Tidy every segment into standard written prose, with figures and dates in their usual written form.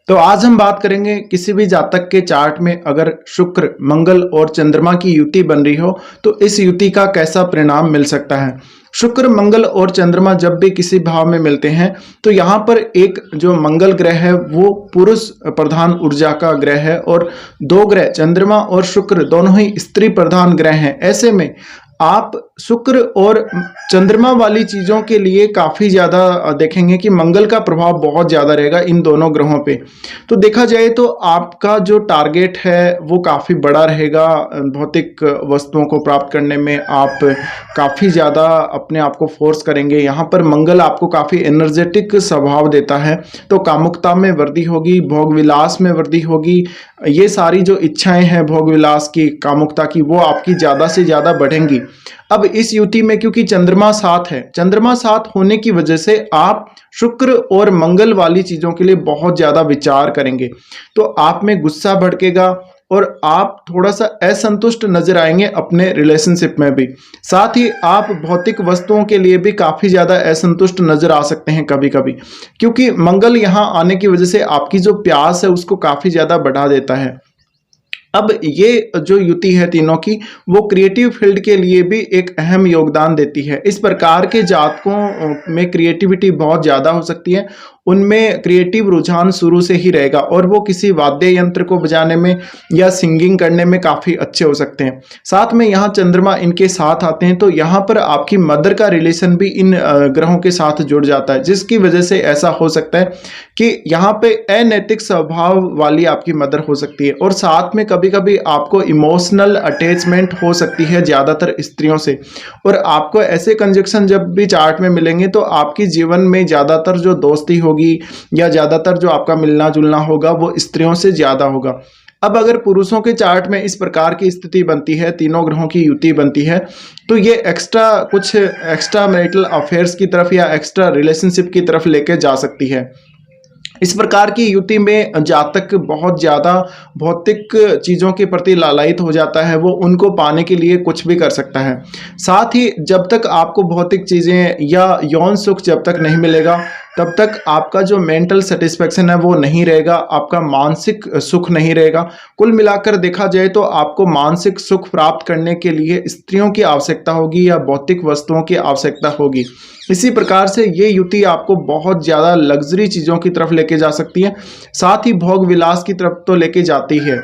तो आज हम बात करेंगे किसी भी जातक के चार्ट में अगर शुक्र, मंगल और चंद्रमा की युति बन रही हो तो इस युति का कैसा परिणाम मिल सकता है। शुक्र, मंगल और चंद्रमा जब भी किसी भाव में मिलते हैं तो यहाँ पर एक जो मंगल ग्रह है वो पुरुष प्रधान ऊर्जा का ग्रह है और दो ग्रह चंद्रमा और शुक्र दोनों ही स्त्री प्रधान ग्रह हैं। ऐसे में आप शुक्र और चंद्रमा वाली चीजों के लिए काफी ज्यादा देखेंगे कि मंगल का प्रभाव बहुत ज्यादा रहेगा इन दोनों ग्रहों पे। तो देखा जाए तो आपका जो टारगेट है वो काफी बड़ा रहेगा। भौतिक वस्तुओं को प्राप्त करने में आप काफी ज्यादा अपने आप को फोर्स करेंगे। यहाँ पर मंगल आपको काफी एनर्जेटिक स्वभाव देता है, तो कामुकता में वृद्धि होगी, भोग विलास में वृद्धि होगी। ये सारी जो इच्छाएं हैं भोग विलास की, कामुकता की, वो आपकी ज्यादा से ज्यादा बढ़ेंगी। अब इस युति में क्योंकि चंद्रमा साथ है, चंद्रमा साथ होने की वजह से आप शुक्र और मंगल वाली चीजों के लिए बहुत ज्यादा विचार करेंगे, तो आप में गुस्सा भड़केगा और आप थोड़ा सा असंतुष्ट नजर आएंगे अपने रिलेशनशिप में भी। साथ ही आप भौतिक वस्तुओं के लिए भी काफी ज्यादा असंतुष्ट नजर आ सकते हैं कभी कभी, क्योंकि मंगल यहाँ आने की वजह से आपकी जो प्यास है उसको काफी ज्यादा बढ़ा देता है। अब ये जो युति है तीनों की, वो क्रिएटिव फील्ड के लिए भी एक अहम योगदान देती है। इस प्रकार के जातकों में क्रिएटिविटी बहुत ज्यादा हो सकती है, उनमें क्रिएटिव रुझान शुरू से ही रहेगा और वो किसी वाद्य यंत्र को बजाने में या सिंगिंग करने में काफी अच्छे हो सकते हैं। साथ में यहाँ चंद्रमा इनके साथ आते हैं तो यहाँ पर आपकी मदर का रिलेशन भी इन ग्रहों के साथ जुड़ जाता है, जिसकी वजह से ऐसा हो सकता है कि यहाँ पे अनैतिक स्वभाव वाली आपकी मदर हो सकती है और साथ में कभी कभी आपको इमोशनल अटैचमेंट हो सकती है ज्यादातर स्त्रियों से। और आपको ऐसे कंजक्शन जब भी चार्ट में मिलेंगे तो आपकी जीवन में ज्यादातर जो दोस्ती होगी या ज्यादातर जो आपका मिलना जुलना होगा वो स्त्रियों से ज्यादा होगा। अब अगर पुरुषों के चार्ट में इस प्रकार की स्थिति बनती है, तीनों ग्रहों की युति बनती है, तो ये कुछ एक्स्ट्रा मैरिटल अफेयर्स की तरफ या एक्स्ट्रा रिलेशनशिप की तरफ लेके जा सकती है। इस प्रकार की युति में जातक बहुत ज्यादा भौतिक चीजों के प्रति लालायित हो जाता है, वो उनको पाने के लिए कुछ भी कर सकता है। साथ ही जब तक आपको भौतिक चीजें या यौन सुख जब तक नहीं मिलेगा तब तक आपका जो मेंटल सेटिस्फेक्शन है वो नहीं रहेगा, आपका मानसिक सुख नहीं रहेगा। कुल मिलाकर देखा जाए तो आपको मानसिक सुख प्राप्त करने के लिए स्त्रियों की आवश्यकता होगी या भौतिक वस्तुओं की आवश्यकता होगी। इसी प्रकार से ये युति आपको बहुत ज्यादा लग्जरी चीजों की तरफ लेके जा सकती है, साथ ही भोग विलास की तरफ तो लेके जाती है।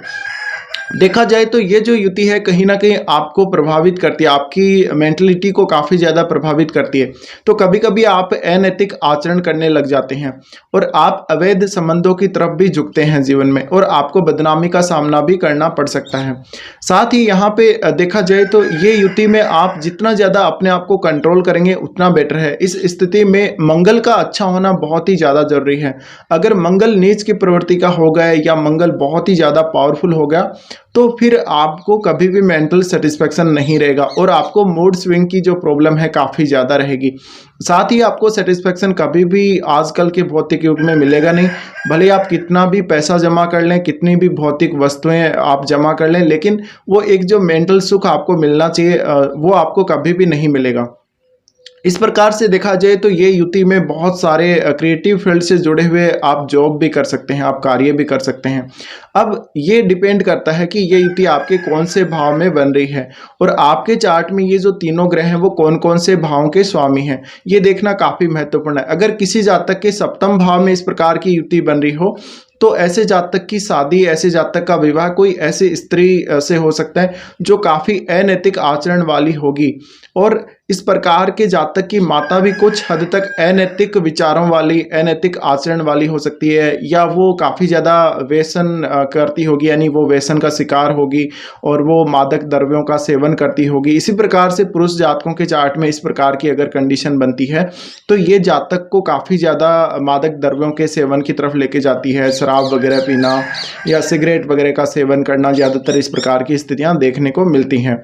देखा जाए तो ये जो युति है कहीं ना कहीं आपको प्रभावित करती है, आपकी मेंटलिटी को काफी ज्यादा प्रभावित करती है। तो कभी कभी आप अनैतिक आचरण करने लग जाते हैं और आप अवैध संबंधों की तरफ भी झुकते हैं जीवन में और आपको बदनामी का सामना भी करना पड़ सकता है। साथ ही यहाँ पे देखा जाए तो ये युति में आप जितना ज्यादा अपने आप को कंट्रोल करेंगे उतना बेटर है। इस स्थिति में मंगल का अच्छा होना बहुत ही ज्यादा जरूरी है। अगर मंगल नीच की प्रवृत्ति का हो गया या मंगल बहुत ही ज्यादा पावरफुल हो गया तो फिर आपको कभी भी मेंटल सेटिस्फेक्शन नहीं रहेगा और आपको मूड स्विंग की जो प्रॉब्लम है काफ़ी ज़्यादा रहेगी। साथ ही आपको सेटिस्फेक्शन कभी भी आजकल के भौतिक युग में मिलेगा नहीं, भले आप कितना भी पैसा जमा कर लें, कितनी भी भौतिक वस्तुएं आप जमा कर लें, लेकिन वो एक जो मेंटल सुख आपको मिलना चाहिए वो आपको कभी भी नहीं मिलेगा। इस प्रकार से देखा जाए तो ये युति में बहुत सारे क्रिएटिव फील्ड से जुड़े हुए आप जॉब भी कर सकते हैं, आप कार्य भी कर सकते हैं। अब ये डिपेंड करता है कि ये युति आपके कौन से भाव में बन रही है और आपके चार्ट में ये जो तीनों ग्रह हैं वो कौन कौन से भावों के स्वामी हैं, ये देखना काफी महत्वपूर्ण है। अगर किसी जातक के सप्तम भाव में इस प्रकार की युति बन रही हो तो ऐसे जातक की शादी, ऐसे जातक का विवाह कोई ऐसी स्त्री से हो सकता है जो काफी अनैतिक आचरण वाली होगी और इस प्रकार के जातक की माता भी कुछ हद तक अनैतिक विचारों वाली, अनैतिक आचरण वाली हो सकती है या वो काफ़ी ज़्यादा व्यसन करती होगी, यानी वो व्यसन का शिकार होगी और वो मादक द्रव्यों का सेवन करती होगी। इसी प्रकार से पुरुष जातकों के चार्ट में इस प्रकार की अगर कंडीशन बनती है तो ये जातक को काफ़ी ज़्यादा मादक द्रव्यों के सेवन की तरफ लेके जाती है। शराब वगैरह पीना या सिगरेट वगैरह का सेवन करना, ज़्यादातर इस प्रकार की स्थितियाँ देखने को मिलती हैं।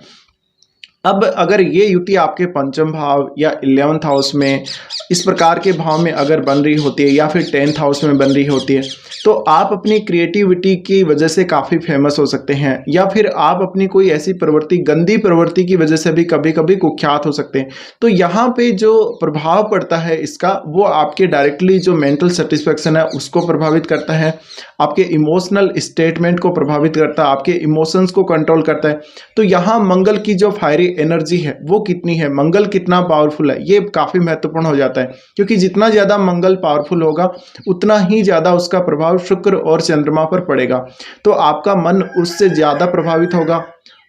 अब अगर ये युति आपके पंचम भाव या 11th हाउस में इस प्रकार के भाव में अगर बन रही होती है या फिर 10th हाउस में बन रही होती है, तो आप अपनी क्रिएटिविटी की वजह से काफ़ी फेमस हो सकते हैं, या फिर आप अपनी कोई ऐसी प्रवृत्ति, गंदी प्रवृत्ति की वजह से भी कभी कभी कुख्यात हो सकते हैं। तो यहाँ पे जो प्रभाव पड़ता है इसका, वो आपके डायरेक्टली जो मेंटल सेटिस्फेक्शन है उसको प्रभावित करता है, आपके इमोशनल स्टेटमेंट को प्रभावित करता है, आपके इमोशंस को कंट्रोल करता है। तो यहाँ मंगल की जो फायरी एनर्जी है वो कितनी है, मंगल कितना पावरफुल है, ये काफ़ी महत्वपूर्ण हो जाता है, क्योंकि जितना ज़्यादा मंगल पावरफुल होगा उतना ही ज़्यादा उसका प्रभाव शुक्र और चंद्रमा पर पड़ेगा। तो आपका मन उससे ज़्यादा प्रभावित होगा।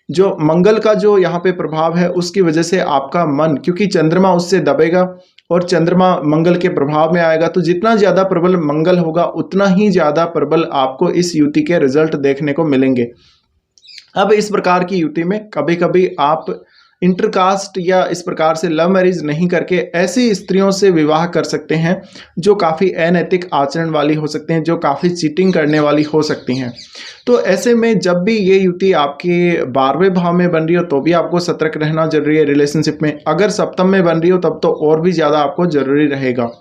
जो मंगल का जो यहाँ पे प्रभाव है उसकी वजह से आपका मन, क्योंकि चंद्रमा उससे दबेगा और चंद्रमा मंगल के प्रभाव में आएगा, तो जितना ज़्यादा प्रबल मंगल होगा उतना ही ज़्यादा प्रबल आपको इस युति के रिजल्ट देखने को मिलेंगे। अब इस प्रकार की युति में कभी कभी आप इंटरकास्ट या इस प्रकार से लव मैरिज नहीं करके ऐसी स्त्रियों से विवाह कर सकते हैं जो काफ़ी अनैतिक आचरण वाली हो सकते हैं, जो काफ़ी चीटिंग करने वाली हो सकती हैं। तो ऐसे में जब भी ये युति आपके 12वें भाव में बन रही हो तो भी आपको सतर्क रहना जरूरी है रिलेशनशिप में। अगर सप्तम में बन रही हो तब तो और भी ज़्यादा आपको जरूरी रहेगा।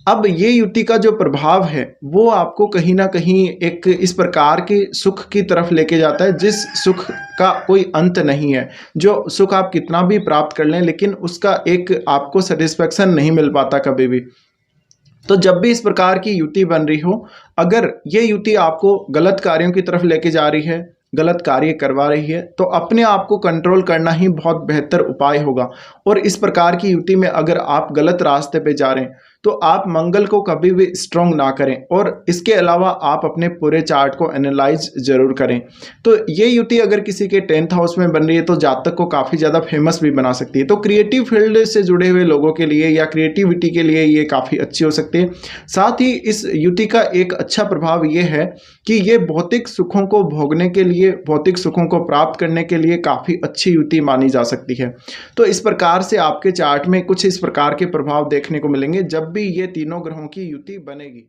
अब ये युति का जो प्रभाव है वो आपको कहीं ना कहीं एक इस प्रकार के सुख की तरफ लेके जाता है जिस सुख का कोई अंत नहीं है, जो सुख आप कितना भी प्राप्त कर लें लेकिन उसका एक आपको सेटिस्फेक्शन नहीं मिल पाता कभी भी। तो जब भी इस प्रकार की युति बन रही हो, अगर ये युति आपको गलत कार्यों की तरफ लेके जा रही है, गलत कार्य करवा रही है, तो अपने आप को कंट्रोल करना ही बहुत बेहतर उपाय होगा। और इस प्रकार की युति में अगर आप गलत रास्ते पे जा रहे हैं तो आप मंगल को कभी भी स्ट्रॉन्ग ना करें, और इसके अलावा आप अपने पूरे चार्ट को एनालाइज जरूर करें। तो ये युति अगर किसी के 10th हाउस में बन रही है तो जातक को काफ़ी ज़्यादा फेमस भी बना सकती है। तो क्रिएटिव फील्ड से जुड़े हुए लोगों के लिए या क्रिएटिविटी के लिए ये काफ़ी अच्छी हो सकती है। साथ ही इस युति का एक अच्छा प्रभाव ये है कि ये भौतिक सुखों को भोगने के लिए, भौतिक सुखों को प्राप्त करने के लिए काफ़ी अच्छी युति मानी जा सकती है। तो इस प्रकार से आपके चार्ट में कुछ इस प्रकार के प्रभाव देखने को मिलेंगे जब भी ये तीनों ग्रहों की युति बनेगी।